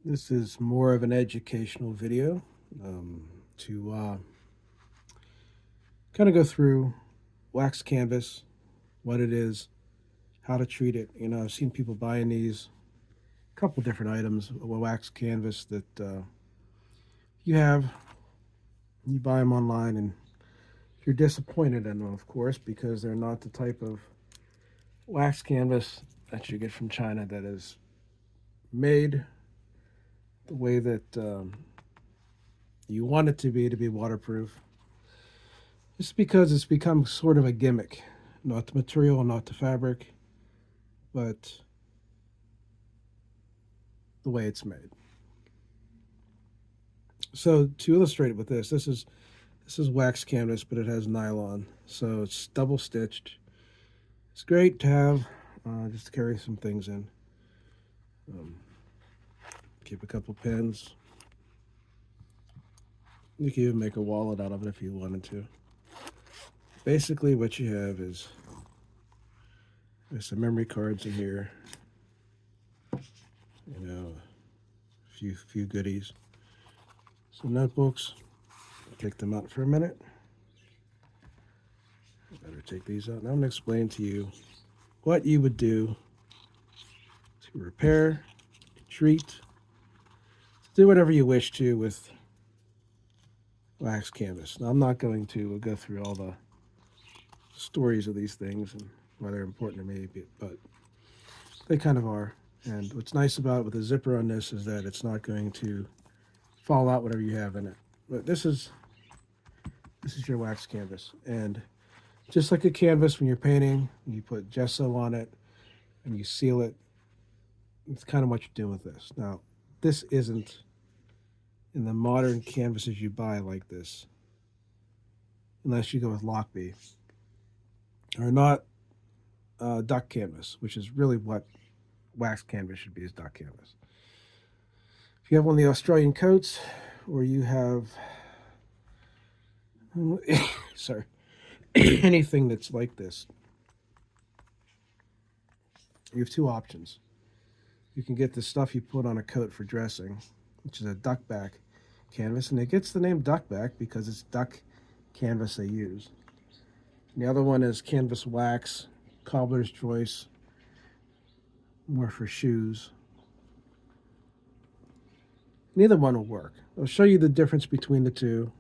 This is more of an educational video to kind of go through wax canvas, what it is, how to treat it. I've seen people buying these couple different items of wax canvas that you have. You buy them online and you're disappointed in them, of course, because they're not the type of wax canvas that you get from China that is made the way that you want it to be waterproof. Just because it's become sort of a gimmick, not the material, not the fabric, but the way it's made. So to illustrate it with this is wax canvas, but it has nylon, so it's double stitched. It's great to have just to carry some things in. Um, Keep a couple pins. You can even make a wallet out of it if you wanted to. Basically, what you have is there's some memory cards in here. A few goodies. Some notebooks. Take them out for a minute. I better take these out. Now I'm going to explain to you what you would do to repair, treat, do whatever you wish to with wax canvas. Now I'm not going to go through all the stories of these things and why they're important to me, but they kind of are. And what's nice about it with the zipper on this is that it's not going to fall out whatever you have in it. But this is your wax canvas, and just like a canvas when you're painting, you put gesso on it and you seal it. It's kind of what you're doing with this. Now, this isn't in the modern canvases you buy like this, unless you go with Lockbee, are not duck canvas, which is really what wax canvas should be, is duck canvas. If you have one of the Australian coats, or you have, sorry, anything that's like this, you have two options. You can get the stuff you put on a coat for dressing, which is a duckback canvas, and it gets the name duckback because it's duck canvas they use. And the other one is canvas wax, cobbler's choice, more for shoes. Neither one will work. I'll show you the difference between the two.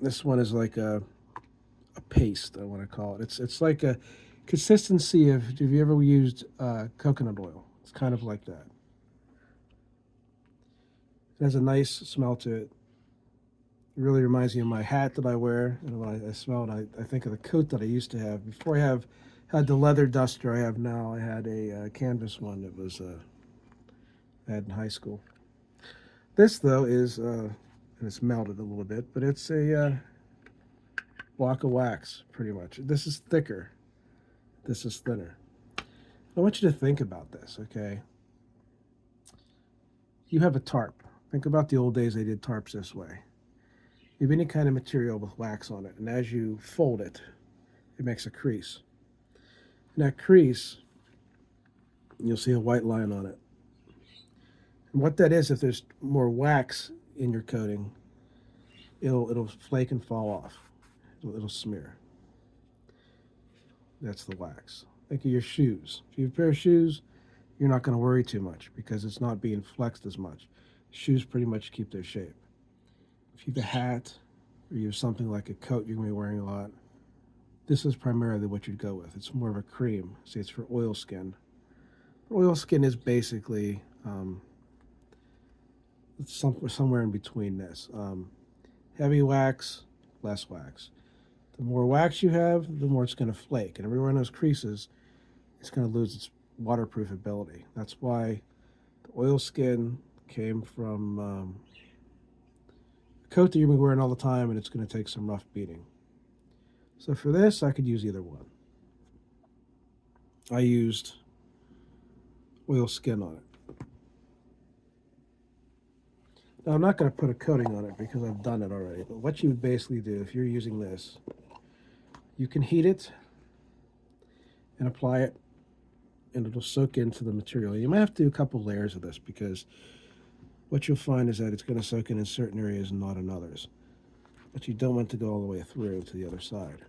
This one is like a paste, I want to call it. It's like a consistency of, have you ever used coconut oil? It's kind of like that. It has a nice smell to it. It really reminds me of my hat that I wear, and when I smell it, I think of the coat that I used to have before had the leather duster I have now. I had a canvas one that was I had in high school. This though is and it's melted a little bit, but it's a block of wax pretty much. This is thicker. This is thinner. I want you to think about this, okay? You have a tarp. Think about the old days they did tarps this way. You have any kind of material with wax on it, and as you fold it, it makes a crease. And that crease, you'll see a white line on it. And what that is, if there's more wax in your coating, it'll flake and fall off. It'll smear. That's the wax. Think of your shoes. If you have a pair of shoes, you're not going to worry too much because it's not being flexed as much. Shoes pretty much keep their shape. If you have a hat or you have something like a coat you're going to be wearing a lot, this is primarily what you'd go with. It's more of a cream. See, it's for oil skin. Oil skin is basically somewhere in between this. Heavy wax, less wax. The more wax you have, the more it's going to flake. And everywhere in those creases, it's going to lose its waterproof ability. That's why the oil skin came from a coat that you're going to be wearing all the time, and it's going to take some rough beating. So for this, I could use either one. I used oil skin on it. Now, I'm not going to put a coating on it because I've done it already, but what you would basically do if you're using this, you can heat it and apply it and it'll soak into the material. You might have to do a couple layers of this because what you'll find is that it's going to soak in certain areas and not in others. But you don't want to go all the way through to the other side.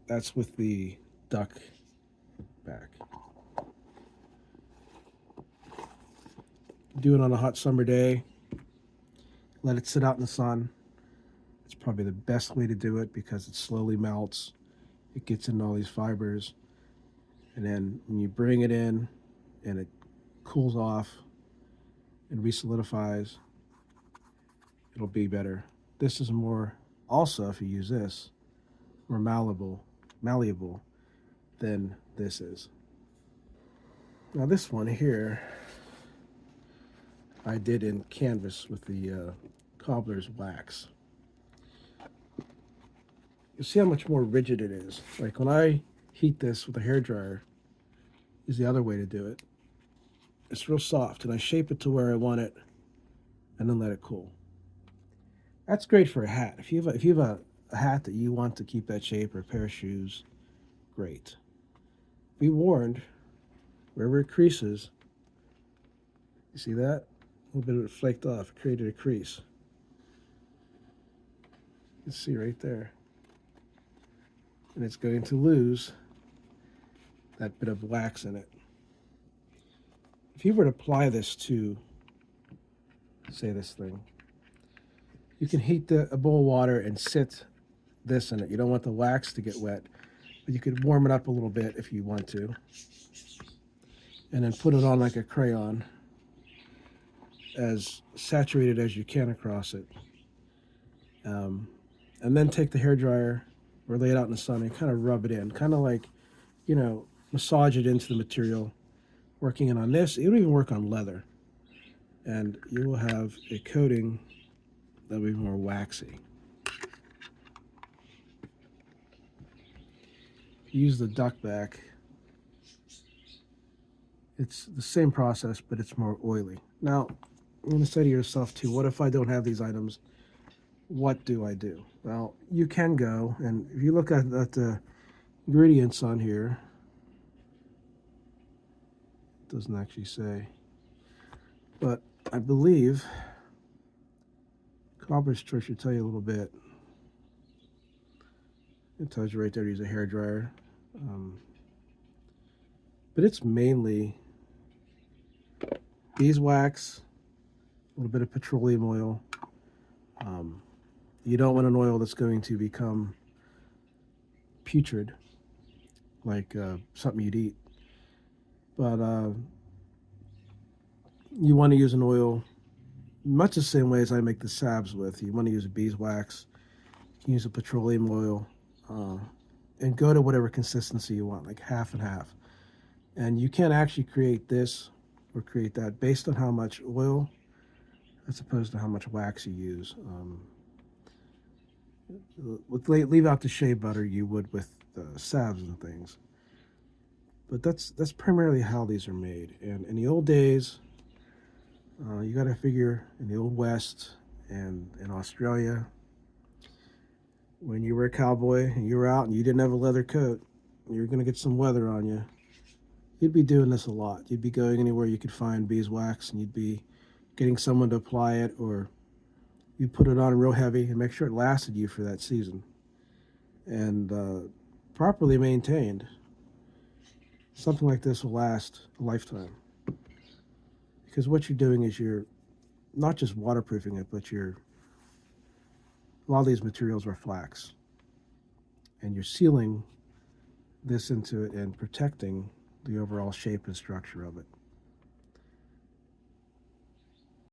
That's with the duck back. Do it on a hot summer day. Let it sit out in the sun. It's probably the best way to do it because it slowly melts. It gets into all these fibers. And then when you bring it in and it cools off and resolidifies, it'll be better. This is more, also if you use this, more malleable than this is. Now this one here, I did in canvas with the cobbler's wax. You see how much more rigid it is. Like when I heat this with a hairdryer, is the other way to do it. It's real soft, and I shape it to where I want it, and then let it cool. That's great for a hat. If you have a hat that you want to keep that shape, or a pair of shoes, great. Be warned, wherever it creases, you see that? A little bit of it flaked off, created a crease. You can see right there. And it's going to lose that bit of wax in it. If you were to apply this to, say, this thing, you can heat a bowl of water and sit this in it. You don't want the wax to get wet, but you could warm it up a little bit if you want to. And then put it on like a crayon, as saturated as you can across it. And then take the hairdryer or lay it out in the sun and kind of rub it in, kind of like, you know, massage it into the material. Working it on this, it'll even work on leather. And you will have a coating that'll be more waxy. Use the duck back. It's the same process, but it's more oily. Now, you're going to say to yourself too, what if I don't have these items? What do I do? Well, you can go, and if you look at the ingredients on here, it doesn't actually say, but I believe Cobbler's Choice should tell you a little bit. It tells you right there to use a hairdryer. But it's mainly beeswax, a little bit of petroleum oil. You don't want an oil that's going to become putrid, like something you'd eat. But you want to use an oil much the same way as I make the salves with. You want to use a beeswax, use a petroleum oil, and go to whatever consistency you want, like half and half. And you can actually create this or create that based on how much oil as opposed to how much wax you use. Leave out the shea butter you would with salves and things. But that's primarily how these are made. And in the old days, you got to figure in the Old West and in Australia, when you were a cowboy and you were out and you didn't have a leather coat, you were going to get some weather on you, you'd be doing this a lot. You'd be going anywhere you could find beeswax, and you'd be getting someone to apply it, or you put it on real heavy and make sure it lasted you for that season. And properly maintained, something like this will last a lifetime. Because what you're doing is you're not just waterproofing it, but a lot of these materials are flax. And you're sealing this into it and protecting the overall shape and structure of it.